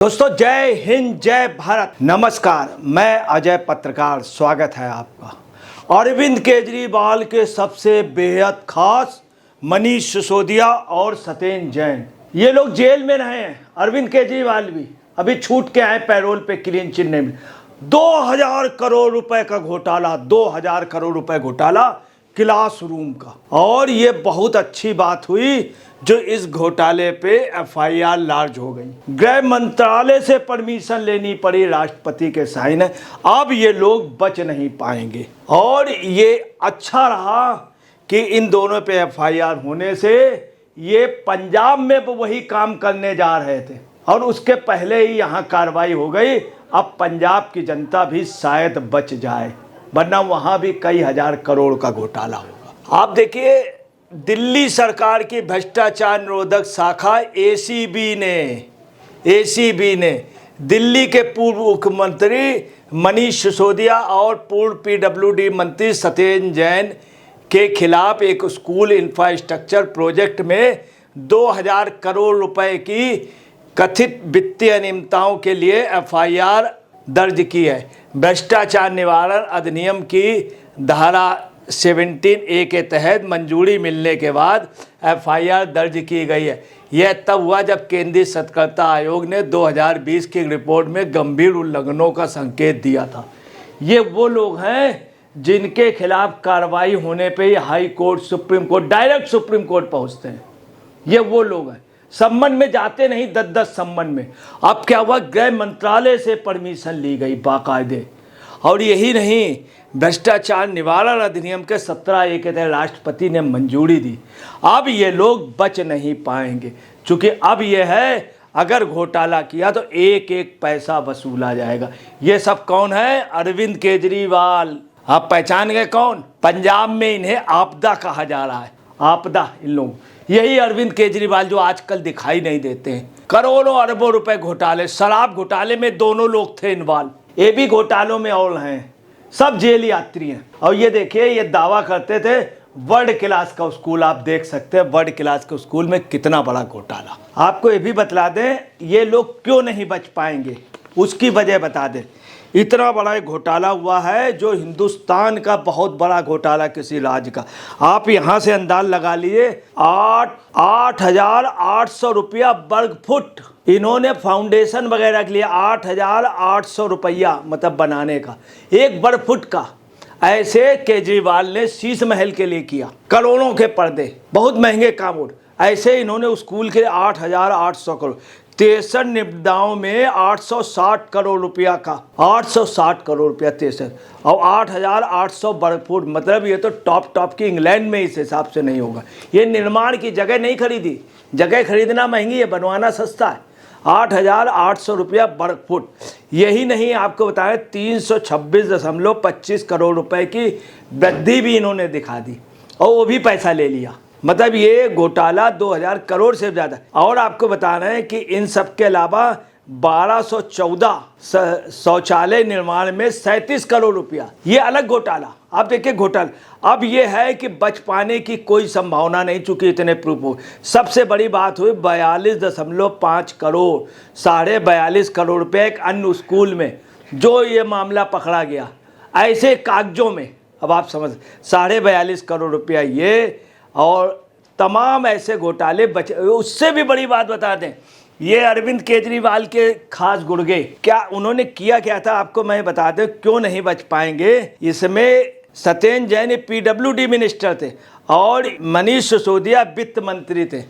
दोस्तों जय हिंद जय भारत। नमस्कार, मैं अजय पत्रकार, स्वागत है आपका। अरविंद केजरीवाल के सबसे बेहद खास मनीष सिसोदिया और सत्येंद्र जैन, ये लोग जेल में रहे हैं। अरविंद केजरीवाल भी अभी छूट के आए पैरोल पे, क्लीन चिट नहीं मिले। 2000 करोड़ रुपए का घोटाला, 2000 करोड़ रुपए घोटाला क्लासरूम का। और ये बहुत अच्छी बात हुई जो इस घोटाले पे एफआईआर लार्ज हो गई। गृह मंत्रालय से परमिशन लेनी पड़ी, राष्ट्रपति के साइन है। अब ये लोग बच नहीं पाएंगे। और ये अच्छा रहा कि इन दोनों पे एफआईआर होने से ये पंजाब में वही काम करने जा रहे थे और उसके पहले ही यहाँ कार्रवाई हो गई। अब पंजाब की जनता भी शायद बच जाए, वरना वहाँ भी कई हजार करोड़ का घोटाला होगा। आप देखिए, दिल्ली सरकार की भ्रष्टाचार निरोधक शाखा एसीबी ने दिल्ली के पूर्व मुख्यमंत्री मनीष सिसोदिया और पूर्व पीडब्ल्यूडी मंत्री सत्येंद्र जैन के खिलाफ एक स्कूल इंफ्रास्ट्रक्चर प्रोजेक्ट में 2000 करोड़ रुपए की कथित वित्तीय अनियमितताओं के लिए एफआईआर दर्ज की है। भ्रष्टाचार निवारण अधिनियम की धारा 17A के तहत मंजूरी मिलने के बाद एफआईआर दर्ज की गई है। यह तब हुआ जब केंद्रीय सतर्कता आयोग ने 2020 की रिपोर्ट में गंभीर उल्लंघनों का संकेत दिया था। ये वो लोग हैं जिनके खिलाफ कार्रवाई होने पे ही high court, supreme court, direct supreme court पहुंचते हैं। ये वो लोग हैं, सम्मन में जाते नहीं, 10-10 सम्मन में। अब क्या हुआ, गृह मंत्रालय से परमिशन ली गई बाकायदे। और यही नहीं, भ्रष्टाचार निवारण अधिनियम के 17A के तहत राष्ट्रपति ने मंजूरी दी। अब ये लोग बच नहीं पाएंगे, क्योंकि अब ये है, अगर घोटाला किया तो एक एक पैसा वसूला जाएगा। ये सब कौन है? अरविंद केजरीवाल। आप पहचान गए कौन? पंजाब में इन्हें आपदा कहा जा रहा है, आपदा इन लोग। यही अरविंद केजरीवाल जो आजकल दिखाई नहीं देते हैं। करोड़ों अरबों रुपए घोटाले, शराब घोटाले में दोनों लोग थे इन्वॉल्व, ये भी घोटालों में और हैं, सब जेल यात्री हैं। और ये देखिए, ये दावा करते थे वर्ल्ड क्लास का स्कूल। आप देख सकते हैं वर्ल्ड क्लास के स्कूल में कितना बड़ा घोटाला। आपको ये भी बतला दें, ये लोग क्यों नहीं बच पाएंगे, उसकी वजह बता दें। इतना बड़ा एक घोटाला हुआ है जो हिंदुस्तान का बहुत बड़ा घोटाला किसी राज्य का। आप यहाँ से अंदाज लगा लिए, 8,800 रुपया वर्ग फुट इन्होंने फाउंडेशन वगैरह के लिए 8,800 रुपया मतलब बनाने का, एक वर्ग फुट का। ऐसे केजरीवाल ने शीश महल के लिए किया, करोड़ों के पर्दे, बहुत महंगे कामोड। ऐसे इन्होंने स्कूल के 8,800 करोड़, 63 निविदाओं में 860 करोड़ रुपया का, 860 करोड़ रुपया 63, और 8,800 वर्ग फुट। मतलब ये तो टॉप की, इंग्लैंड में इस हिसाब से नहीं होगा। ये निर्माण की जगह नहीं खरीदी, जगह खरीदना महंगी है, बनवाना सस्ता है। 8,800 रुपया वर्ग फुट। यही नहीं, आपको बताएं 326.25 करोड़ रुपए की वृद्धि भी इन्होंने दिखा दी, और वो भी पैसा ले लिया। मतलब ये घोटाला 2000 करोड़ से ज़्यादा। और आपको बता रहे हैं कि इन सब के अलावा 1214 शौचालय निर्माण में 37 करोड़ रुपया, ये अलग घोटाला। आप देखिए घोटाला। अब ये है कि बच पाने की कोई संभावना नहीं, चूंकि इतने प्रूफ हो। सबसे बड़ी बात हुई 42.5 करोड़, 42.5 करोड़ रुपये एक अन्य स्कूल में जो ये मामला पकड़ा गया, ऐसे कागजों में। अब आप समझ, 42.5 करोड़ रुपया ये, और तमाम ऐसे घोटाले बचे। उससे भी बड़ी बात बता दें, ये अरविंद केजरीवाल के खास गुर्गे, क्या उन्होंने किया क्या था आपको मैं बता दूं, क्यों नहीं बच पाएंगे। इसमें सत्येंद्र जैन पीडब्ल्यूडी मिनिस्टर थे और मनीष सिसोदिया वित्त मंत्री थे,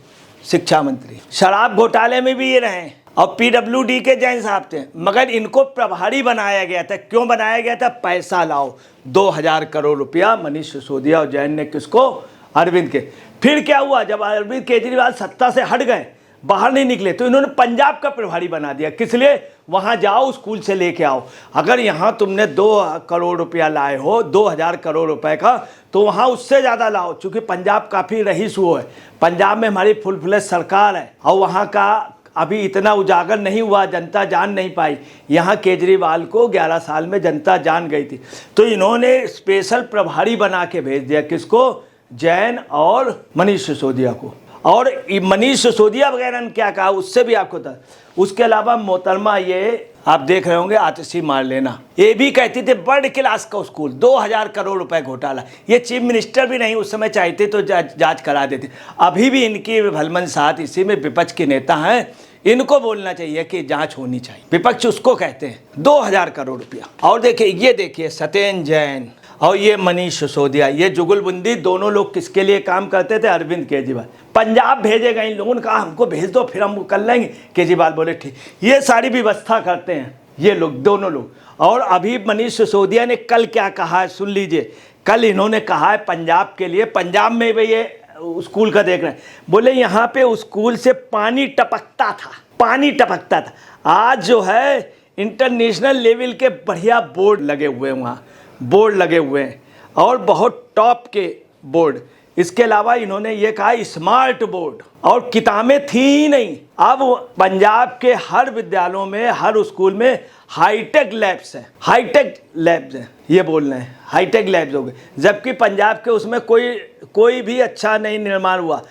शिक्षा मंत्री। शराब घोटाले में भी ये रहे और पीडब्ल्यूडी के जैन साहब थे, मगर इनको प्रभारी बनाया गया था। क्यों बनाया गया था? पैसा लाओ। 2000 करोड़ रुपया मनीष सिसोदिया और जैन ने किसको? अरविंद के। फिर क्या हुआ, जब अरविंद केजरीवाल सत्ता से हट गए, बाहर नहीं निकले, तो इन्होंने पंजाब का प्रभारी बना दिया। किस लिए? वहां जाओ, स्कूल से लेके आओ। अगर यहां तुमने 2 करोड़ रुपया लाए हो, 2000 करोड़ रुपए का, तो वहां उससे ज्यादा लाओ, क्योंकि पंजाब काफी रईस वो है। पंजाब में हमारी फुल फ्लेज सरकार है और वहां का अभी इतना उजागर नहीं हुआ, जनता जान नहीं पाई। यहाँ केजरीवाल को 11 साल में जनता जान गई थी, तो इन्होंने स्पेशल प्रभारी बना के भेज दिया। किसको? जैन और मनीष सिसोदिया को। और मनीष सिसोदिया वगैरह ने क्या कहा उससे भी आपको था। उसके अलावा मोहतरमा ये आप देख रहे होंगे आतिशी मार लेना, ये भी कहती थी बर्ड क्लास का स्कूल 2000 करोड़ रुपए घोटाला। ये चीफ मिनिस्टर भी नहीं उस समय चाहते तो जांच करा देते। अभी भी इनकी भलमन साथ इसी में विपक्ष के नेता हैं, इनको बोलना चाहिए कि जांच होनी चाहिए। विपक्ष उसको कहते हैं 2000 करोड़ रुपया। और ये देखिए सत्येंद्र जैन और ये मनीष सिसोदिया, ये जुगलबंदी दोनों लोग किसके लिए काम करते थे? अरविंद केजरीवाल। पंजाब भेजेगा इन लोगों ने कहा हमको भेज दो फिर हम कर लेंगे। केजरीवाल बोले ठीक। ये सारी व्यवस्था करते हैं ये लोग, दोनों लोग। और अभी मनीष सिसोदिया ने कल क्या कहा है सुन लीजिए। कल इन्होंने कहा है पंजाब के लिए, पंजाब में भी ये स्कूल का देख रहे हैं, बोले यहाँ पे स्कूल से पानी टपकता था, पानी टपकता था। आज जो है इंटरनेशनल लेवल के बढ़िया बोर्ड लगे हुए हैं, वहाँ बोर्ड लगे हुए हैं और बहुत टॉप के बोर्ड। इसके अलावा इन्होंने ये कहा स्मार्ट बोर्ड, और किताबें थी ही नहीं। अब पंजाब के हर विद्यालयों में, हर स्कूल में हाईटेक लैब्स हैं, हाईटेक लैब्स हैं, ये बोल रहे हैं हाईटेक लैब्स हो गए। जबकि पंजाब के उसमें कोई भी अच्छा नहीं निर्माण हुआ।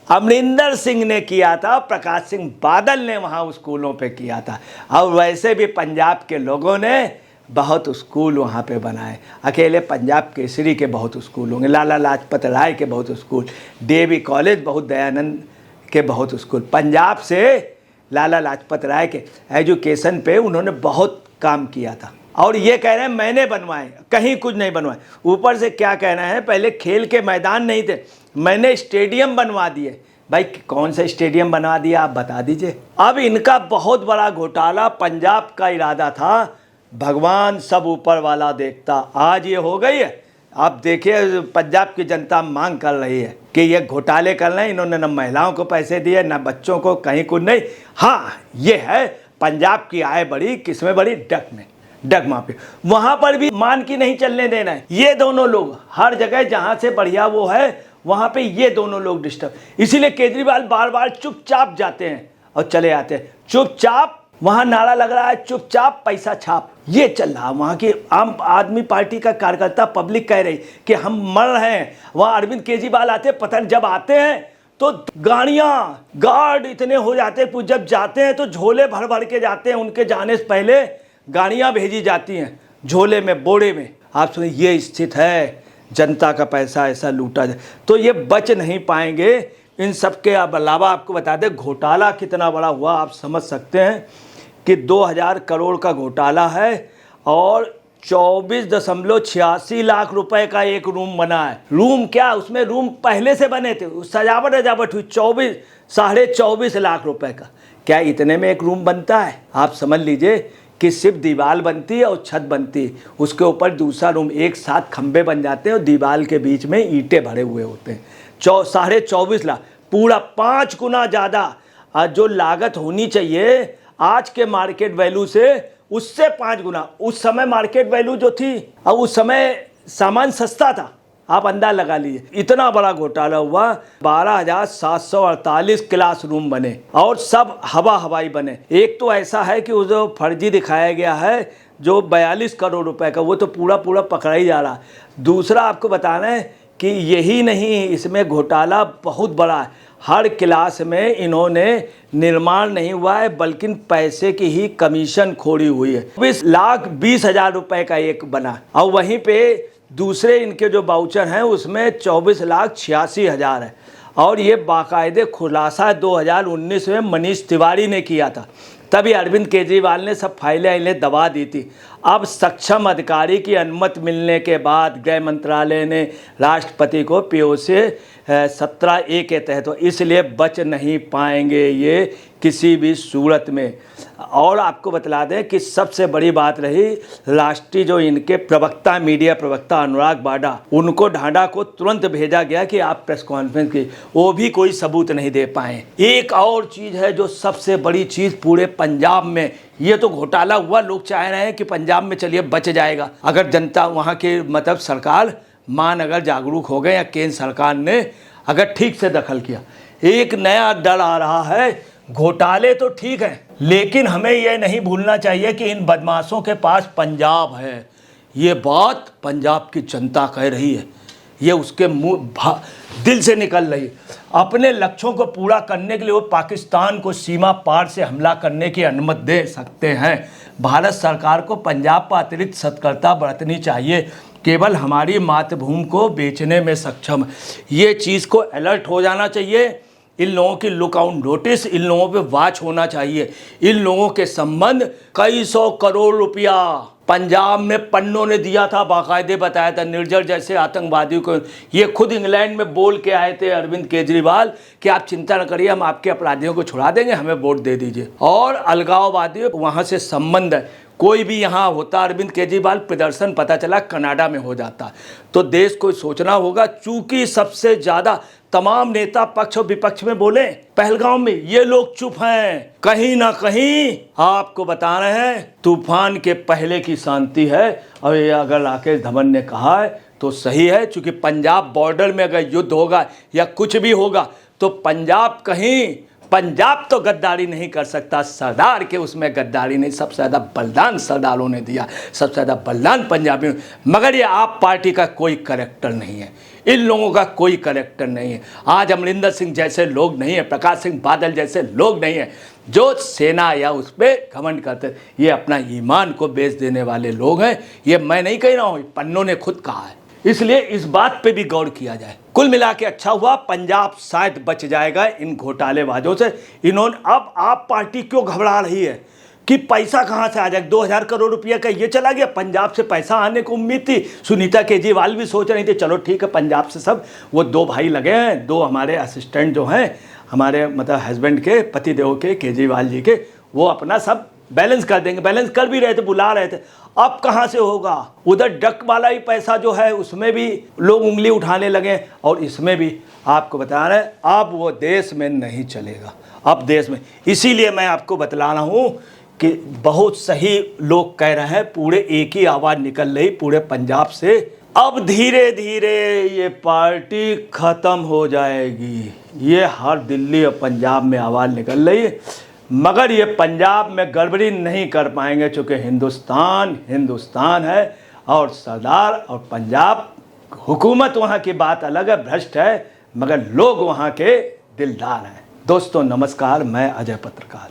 अमरिंदर सिंह ने किया था, प्रकाश सिंह बादल ने वहाँ स्कूलों पे किया था। और वैसे भी पंजाब के लोगों ने बहुत स्कूल वहाँ पे बनाए। अकेले पंजाब केसरी के बहुत स्कूल होंगे, लाला लाजपत राय के बहुत स्कूल, डीएवी कॉलेज, बहुत दयानंद के बहुत स्कूल। पंजाब से लाला लाजपत राय के एजुकेशन पे उन्होंने बहुत काम किया था। और ये कह रहे हैं मैंने बनवाए, कहीं कुछ नहीं बनवाए। ऊपर से क्या कहना है, पहले खेल के मैदान नहीं थे, मैंने स्टेडियम बनवा दिए। भाई कौन सा स्टेडियम बनवा दिया आप बता दीजिए। अब इनका बहुत बड़ा घोटाला, पंजाब का इरादा था भगवान सब ऊपर वाला देखता, आज ये हो गई है। आप देखिए पंजाब की जनता मांग कर रही है कि ये घोटाले कर रहे हैं। इन्होंने न महिलाओं को पैसे दिए न बच्चों को, कहीं कुछ नहीं। हाँ ये है पंजाब की आय बढ़ी, किसमें बढ़ी? डक में, डग माफिया। वहां पर भी मान की नहीं चलने देना है। ये दोनों लोग हर जगह जहां से बढ़िया वो है वहां पे ये दोनों लोग डिस्टर्ब। इसीलिए केजरीवाल बार बार चुपचाप जाते हैं और चले आते हैं। चुपचाप वहां नारा लग रहा है, चुपचाप पैसा छाप, ये चल रहा। वहां की आम आदमी पार्टी का कार्यकर्ता पब्लिक कह रही कि हम मर रहे हैं। वहां अरविंद केजरीवाल आते, पता नहीं जब आते हैं तो गाड़ियां, गार्ड इतने हो जाते हैं, जब जाते हैं तो झोले भर भर के जाते हैं। उनके जाने से पहले गाड़ियां भेजी जाती हैं झोले में, बोड़े में। आप सुनिए ये स्थिति है, जनता का पैसा ऐसा लूटा जाए तो ये बच नहीं पाएंगे। इन सब के अलावा आपको बता दें घोटाला कितना बड़ा हुआ, आप समझ सकते हैं कि 2000 करोड़ का घोटाला है और 24.86 लाख रुपए का एक रूम बना है। रूम क्या, उसमें रूम पहले से बने थे, सजावट हुई 24.5 लाख रुपए का। क्या इतने में एक रूम बनता है? आप समझ लीजिए कि सिर्फ दीवार बनती है और छत बनती है, उसके ऊपर दूसरा रूम, एक साथ खंबे बन जाते हैं और दीवार के बीच में ईंटें भरे हुए होते हैं। 24.5 लाख, पूरा 5 गुना ज़्यादा जो लागत होनी चाहिए आज के मार्केट वैल्यू से, उससे 5 गुना। उस समय मार्केट वैल्यू जो थी और उस समय सामान सस्ता था, आप अंदाज लगा लीजिए। इतना बड़ा घोटाला हुआ। 12,748 क्लासरूम बने और सब हवाई बने। एक तो ऐसा है कि वो जो फर्जी दिखाया गया है जो 42 करोड़ रुपए का, वो तो पूरा पकड़ा ही जा रहा है। दूसरा आपको बताना है कि यही नहीं, इसमें घोटाला बहुत बड़ा है। हर क्लास में इन्होंने निर्माण नहीं हुआ है बल्कि पैसे की ही कमीशन खोड़ी हुई है। 20,20,000 रुपए का एक बना और वहीं पे दूसरे इनके जो बाउचर हैं उसमें 24,86,000 है। और ये बाकायदे खुलासा 2019 में मनीष तिवारी ने किया था, तभी अरविंद केजरीवाल ने सब फाइलें दबा दी थी। अब सक्षम अधिकारी की अनुमति मिलने के बाद गृह मंत्रालय ने राष्ट्रपति को पीओसी 17A के तहत, तो इसलिए बच नहीं पाएंगे ये किसी भी सूरत में। और आपको बतला दें कि सबसे बड़ी बात रही राष्ट्रीय जो इनके प्रवक्ता, मीडिया प्रवक्ता अनुराग वाड्रा, उनको ढांढा को तुरंत भेजा गया कि आप प्रेस कॉन्फ्रेंस की, वो भी कोई सबूत नहीं दे पाए। एक और चीज़ है जो सबसे बड़ी चीज़ पूरे पंजाब में, ये तो घोटाला हुआ, लोग चाह रहे हैं कि पंजाब में चलिए बच जाएगा अगर जनता वहाँ की मतलब सरकार अगर जागरूक हो गए या केंद्र सरकार ने अगर ठीक से दखल किया। एक नया डर आ रहा है। घोटाले तो ठीक है लेकिन हमें यह नहीं भूलना चाहिए कि इन बदमाशों के पास पंजाब है। ये बात पंजाब की जनता कह रही है। ये उसके दिल से निकल रही है। अपने लक्ष्यों को पूरा करने के लिए वो पाकिस्तान को सीमा पार से हमला करने की अनुमति दे सकते हैं। भारत सरकार को पंजाब पर अतिरिक्त सतर्कता बरतनी चाहिए, केवल हमारी मातृभूमि को बेचने में सक्षम। ये चीज़ को अलर्ट हो जाना चाहिए। इन लोगों की लुकआउट नोटिस, इन लोगों पे वॉच होना चाहिए। इन लोगों के संबंध कई 100 करोड़ रुपया पंजाब में पन्नों ने दिया था, बाकायदे बताया था निर्जर जैसे आतंकवादियों को। ये खुद इंग्लैंड में बोल के आए थे अरविंद केजरीवाल कि आप चिंता न करिए, हम आपके अपराधियों को छुड़ा देंगे, हमें वोट दे दीजिए। और अलगाववादी वहाँ से संबंध है, कोई भी यहाँ होता अरविंद केजरीवाल प्रदर्शन पता चला कनाडा में हो जाता। तो देश को सोचना होगा, चूंकि सबसे ज़्यादा तमाम नेता पक्ष और विपक्ष में बोले पहलगाम में, ये लोग चुप हैं। कहीं ना कहीं आपको बता रहे हैं तूफान के पहले की शांति है। और ये अगर राकेश धवन ने कहा है तो सही है, चूंकि पंजाब बॉर्डर में अगर युद्ध होगा या कुछ भी होगा तो पंजाब तो गद्दारी नहीं कर सकता, सरदार के उसमें गद्दारी नहीं। सबसे ज़्यादा बलिदान सरदारों ने दिया, सबसे ज़्यादा बलिदान पंजाबियों। मगर ये आप पार्टी का कोई करैक्टर नहीं है, इन लोगों का कोई करैक्टर नहीं है। आज अमरिंदर सिंह जैसे लोग नहीं है, प्रकाश सिंह बादल जैसे लोग नहीं है जो सेना या उस पर घमंड करते। ये अपना ईमान को बेच देने वाले लोग हैं। ये मैं नहीं कह रहा हूँ, पन्नों ने खुद कहा है। इसलिए इस बात पे भी गौर किया जाए। कुल मिला के अच्छा हुआ पंजाब शायद बच जाएगा इन घोटालेबाजों से। इन्होंने अब आप पार्टी क्यों घबरा रही है कि पैसा कहाँ से आ जाएगा? 2000 करोड़ रुपया का ये चला गया। पंजाब से पैसा आने को उम्मीद थी। सुनीता केजरीवाल भी सोच रही थी चलो ठीक है पंजाब से सब, वो 2 भाई लगे हैं, 2 हमारे असिस्टेंट जो हैं हमारे मतलब हस्बैंड के पतिदेव के केजरीवाल जी के, वो अपना सब बैलेंस कर देंगे। बैलेंस कर भी रहे थे, बुला रहे थे। अब कहाँ से होगा? उधर डक वाला ही पैसा जो है उसमें भी लोग उंगली उठाने लगे और इसमें भी आपको बता रहे हैं अब वो देश में नहीं चलेगा। अब देश में, इसीलिए मैं आपको बतला रहा हूँ कि बहुत सही लोग कह रहे हैं, पूरे एक ही आवाज़ निकल रही पूरे पंजाब से, अब धीरे धीरे ये पार्टी ख़त्म हो जाएगी। ये हर दिल्ली और पंजाब में आवाज़ निकल रही है, मगर ये पंजाब में गड़बड़ी नहीं कर पाएंगे क्योंकि हिंदुस्तान है और सरदार और पंजाब हुकूमत वहाँ की बात अलग है, भ्रष्ट है, मगर लोग वहाँ के दिलदार हैं। दोस्तों नमस्कार, मैं अजय पत्रकार।